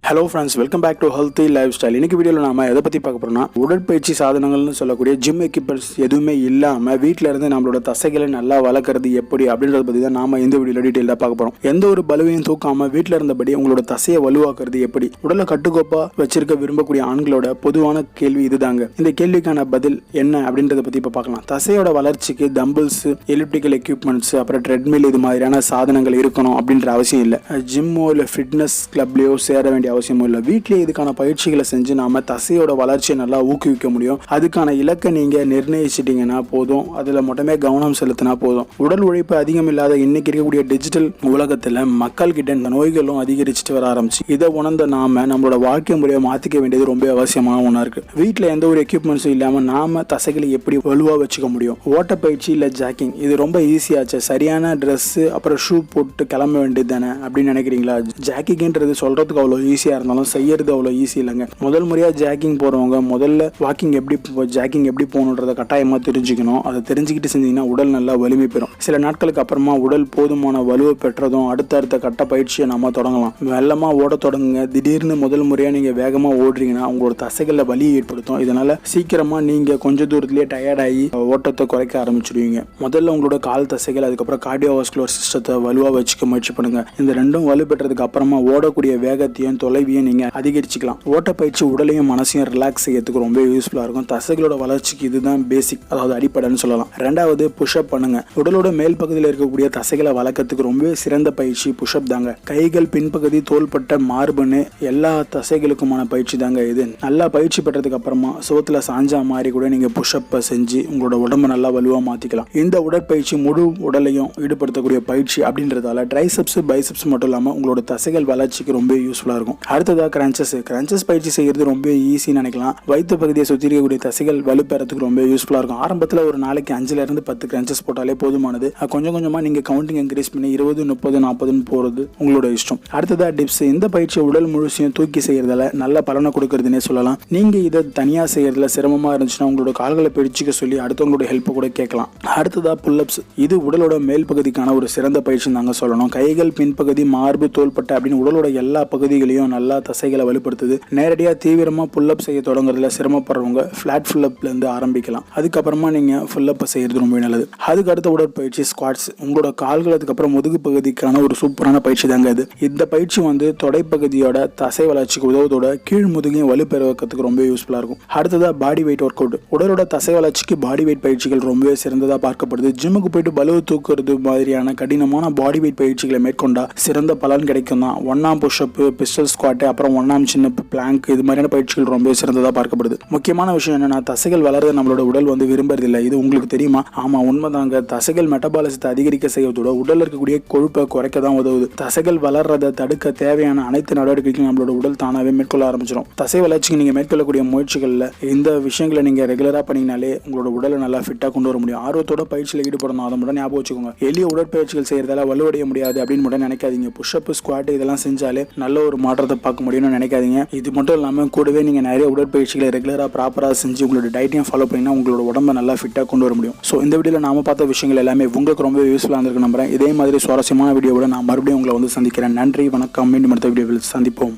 Hello friends, welcome back to healthy life style. இன்னைக்கு வீடியோவில் நாம எதை பற்றி பார்க்க போறோம்னா, உடற்பயிற்சி சாதனங்கள்னு சொல்லக்கூடிய ஜிம் எக்யூப்மெண்ட்ஸ் எதுவுமே இல்லாமல் வீட்டில் இருந்து நம்மளோட தசைகளை நல்லா வளர்க்குறது எப்படி அப்படின்றத பற்றி தான் நாம இந்த வீடியோவில் டீட்டெயிலாக பார்க்க போகிறோம். எந்த ஒரு பலுவையும் தூக்காமல் வீட்டில் இருந்தபடி உங்களோட தசையை வலுவாக்குறது எப்படி, உடலை கட்டுக்கோப்பாக வச்சிருக்க விரும்பக்கூடிய ஆண்களோட பொதுவான கேள்வி இதுதாங்க. இந்த கேள்விக்கான பதில் என்ன அப்படின்றத பற்றி இப்போ பார்க்கலாம். தசையோட வளர்ச்சிக்கு தம்பிள்ஸ், எலிப்டிக்கல் எக்யூப்மெண்ட்ஸ், அப்புறம் ட்ரெட்மில் இது மாதிரியான சாதனங்கள் இருக்கணும் அப்படின்ற அவசியம் இல்லை. ஜிம்மோ இல்லை ஃபிட்னஸ் கிளப்லையோ சேர வேண்டிய அவசியமும் இல்லை. வீட்டிலே இதுக்கான பயிற்சிகளை செஞ்சு நாம தசையோட வளர்ச்சியை நல்லா ஊக்குவிக்க முடியும். அதுக்கான இலக்கை நீங்க நிர்ணயிச்சிட்டீங்கன்னா போதும், அதுல மட்டுமே கவனம் செலுத்தினா போதும். உடல் உழைப்பு அதிகம் இல்லாத இன்னைக்கு இருக்கக்கூடிய டிஜிட்டல் உலகத்துல மக்கள் கிட்ட இந்த நோய்களும் அதிகரிச்சுட்டு வர ஆரம்பிச்சு. இதை உணர்ந்த நாம நம்மளோட வாழ்க்கை முறையை மாத்திக்க வேண்டியது ரொம்ப அவசியமான ஒன்றா இருக்கு. வீட்டில் எந்த ஒரு எக்யூப்மெண்ட்ஸும் இல்லாம நாம தசைகளை எப்படி வலுவா வச்சுக்க முடியும்? ஓட்டப்பயிற்சி இல்ல ஜாக்கிங், இது ரொம்ப ஈஸியாச்சு. சரியான ட்ரெஸ் அப்புறம் ஷூ போட்டு கிளம்ப வேண்டியது தானே அப்படின்னு நினைக்கிறீங்களா? ஜாக்கிங்ன்றது சொல்றதுக்கு அவ்வளோ ஈஸியாக இருந்தாலும் செய்யறது அவ்வளோ ஈஸி இல்லைங்க. முதல் முறையாக ஜாக்கிங் போகிறவங்க முதல்ல ஜாக்கிங் எப்படி போகணுன்றத கட்டாயமாக தெரிஞ்சுக்கணும். அதை தெரிஞ்சுக்கிட்டு செஞ்சீங்கன்னா உடல் நல்லா வலிமை பெறும். சில நாட்களுக்கு அப்புறமா உடல் போதுமான வலுவை பெற்றதும் அடுத்தடுத்த கட்ட பயிற்சியை நம்ம தொடங்கலாம். வெள்ளமாக ஓட தொடங்குங்க. திடீர்னு முதல் முறையாக நீங்கள் வேகமாக ஓடுறீங்கன்னா உங்களோட தசைகளில் வலியை ஏற்படுத்தும். இதனால சீக்கிரமாக நீங்கள் கொஞ்ச தூரத்திலேயே டயர்டாகி ஓட்டத்தை குறைக்க ஆரம்பிச்சிடுவீங்க. முதல்ல உங்களோட கால் தசைகள், அதுக்கப்புறம் கார்டியோவாஸ்குலர் சிஸ்டத்தை வலுவாக வச்சுக்க முயற்சி பண்ணுங்க. இந்த ரெண்டும் வலு பெற்றதுக்கு அப்புறமா ஓடக்கூடிய வேகத்தையும் தொலைவையும் நீங்க அதிகரிச்சுக்கலாம். ஓட்டப்பயிற்சி உடலையும் மனசையும் ரிலாக்ஸ் செய்யறதுக்கு ரொம்ப யூஸ்ஃபுல்லா இருக்கும். தசைகளோட வளர்ச்சிக்கு இதுதான் பேசிக், அதாவது அடிப்படைன்னு சொல்லலாம். ரெண்டாவது, புஷ்அப் பண்ணுங்க. உடலோட மேல் பகுதியில் இருக்கக்கூடிய தசைகளை வளர்க்கறதுக்கு ரொம்ப சிறந்த பயிற்சி புஷ்அப் தாங்க. கைகள், பின்பகுதி, தோள்பட்ட, மார்புன்னு எல்லா தசைகளுக்குமான பயிற்சி தாங்க இது. நல்லா பயிற்சி பெற்றதுக்கு அப்புறமா சுவத்துல சாஞ்சா மாதிரி கூட நீங்க புஷ்அப் செஞ்சு உங்களோட உடம்பு நல்லா வலுவா மாத்திக்கலாம். இந்த உடற்பயிற்சி முழு உடலையும் ஈடுபடுத்தக்கூடிய பயிற்சி அப்படின்றதால ட்ரைசெப்ஸ், பைசெப்ஸ் மட்டும் இல்லாம உங்களோட தசைகள் வளர்ச்சிக்கு ரொம்ப யூஸ்ஃபுல்லா இருக்கும். அடுத்ததா கிரன்ச்சஸ் பயிற்சி செய்யறது ரொம்ப ஈஸின்னு நினைக்கலாம். வயிற்று பகுதியை சுற்றி இருக்கக்கூடிய தசைகள் வலுப்பெறதுக்கு ரொம்ப யூஸ்ஃபுல்லா இருக்கும். ஆரம்பத்தில் ஒரு நாளைக்கு 5 to 10 கிரன்ச்சஸ் போட்டாலே போதுமானது. கொஞ்சம் கொஞ்சமா நீங்க கவுண்டிங் இன்க்ரீஸ் பண்ணி 20, 30, 40 போறது உங்களோட இஷ்டம். அடுத்ததா டிப்ஸ். இந்த பயிற்சி உடல் முழுசையும் தூக்கி செய்யறதால நல்ல பலனை கொடுக்கறதுனே சொல்லலாம். நீங்க இதை தனியா செய்யறதுல சிரமமா இருந்துச்சுன்னா உங்களோட கால்களை பிடிச்சிக்க சொல்லி அடுத்தவங்களோட ஹெல்ப் கூட கேட்கலாம். அடுத்ததா புல்லப்ஸ். இது உடலோட மேல் பகுதிக்கான ஒரு சிறந்த பயிற்சி தாங்க சொல்லணும். கைகள், பின்பகுதி, மார்பு, தோள்பட்டை அப்படின்னு உடலோட எல்லா பகுதிகளையும் நல்லா தசைகளை வலுப்படுத்துது. நேரடியாக தீவிரமா புல்லப் செய்ய தொடங்குறதுல சிரமப்படுறவங்க ஃபிளாட் புல்லப்ல இருந்து ஆரம்பிக்கலாம். அதுக்கப்புறமா நீங்க புல்லப் செய்யறது ரொம்ப நல்லது. அதுக்கு அடுத்த உடற்பயிற்சி ஸ்குவாட்ஸ். உங்களோட கால்கள் அதுக்கப்புறம் முதுகு பகுதிக்கான ஒரு சூப்பரான பயிற்சி தாங்க இது. இந்த பயிற்சி தொடைப்பகுதியோட தசை வளர்ச்சிக்கு உதவுவதோட கீழ் முதுகையும் வலுப்பெற வைக்கிறதுக்கு ரொம்ப யூஸ்ஃபுல்லா இருக்கும். அடுத்ததா பாடி வெயிட் ஒர்க் அவுட். உடலோட தசை வளர்ச்சிக்கு பாடி வெயிட் பயிற்சிகள் ரொம்பவே சிறந்ததா பார்க்கப்படுது. ஜிம்முக்கு போயிட்டு பலுவை தூக்குறது மாதிரியான கடினமான பாடி வெயிட் பயிற்சிகளை மேற்கொண்டா சிறந்த பலன் கிடைக்கும் தான். 1 புஷ்அப், பிஸ்டல் ஸ்குவாட், அப்புறம் 1 சின்ன பிளாங்க், இது மாதிரியான பயிற்சிகள் ரொம்ப சிறந்ததா பார்க்கப்படுது. முக்கியமான விஷயம் என்னன்னா, தசைகள் வளர்றது நம்மளோட உடல் விரும்புறதில்லை. இது உங்களுக்கு தெரியுமா? ஆமா, உண்மைதாங்க. தசைகள் மெட்டபாலிசத்தை அதிகரிக்க செய்வதோட உடல் இருக்கக்கூடிய கொழுப்பை குறைக்க தான் உதவுது. தசைகள் வளர்றதை தடுக்க தேவையான அனைத்து நடவடிக்கைகளும் நம்மளோட உடல் தானாவே மேற்கொள்ள ஆரம்பிச்சிடும். தசை வளர்ச்சிக்கு நீங்க மேற்கொள்ளக்கூடிய முயற்சிகள்ல இந்த விஷயங்களை நீங்க ரெகுலரா பண்ணீங்கனாலே உங்களோட உடலை நல்லா ஃபிட்டா கொண்டு வர முடியும். ஆர்வத்தோட பயிற்சியில் ஈடுபடணும். அதை மட்டும் ஞாபகம் வச்சுக்கோங்க. எளிய உடற்பயிற்சிகள் செய்யறதால வலுவடைய முடியாது அப்படின்னு மட்டும் நினைக்காதீங்க. புஷ்அப், ஸ்குவாட் இதெல்லாம் செஞ்சாலே நல்ல ஒரு மாற்றத்தை பார்க்க முடியும்னு நினைக்காதீங்க. இது மட்டும் இல்லாமல் கூடவே நீங்க நிறைய உடற்பயிற்சிகளை ரெகுலரா ப்ராப்பரா செஞ்சு உங்களோட டயட்டையும் ஃபாலோ பண்ணீங்கன்னா உங்களோட உடம்பை நல்லா ஃபிட்டா கொண்டு வர முடியும். ஸோ இந்த வீடியோல நாம பார்த்த விஷயங்கள் எல்லாமே உங்களுக்கு ரொம்ப யூஸ்ஃபுல்லா இருந்திருக்கு நம்புறேன். இதே மாதிரி சுவாரஸ்யமான வீடியோவோட நான் மறுபடியும் உங்களை சந்திக்கிறேன். நன்றி, வணக்கம். மீண்டும் அடுத்த வீடியோவில் சந்திப்போம்.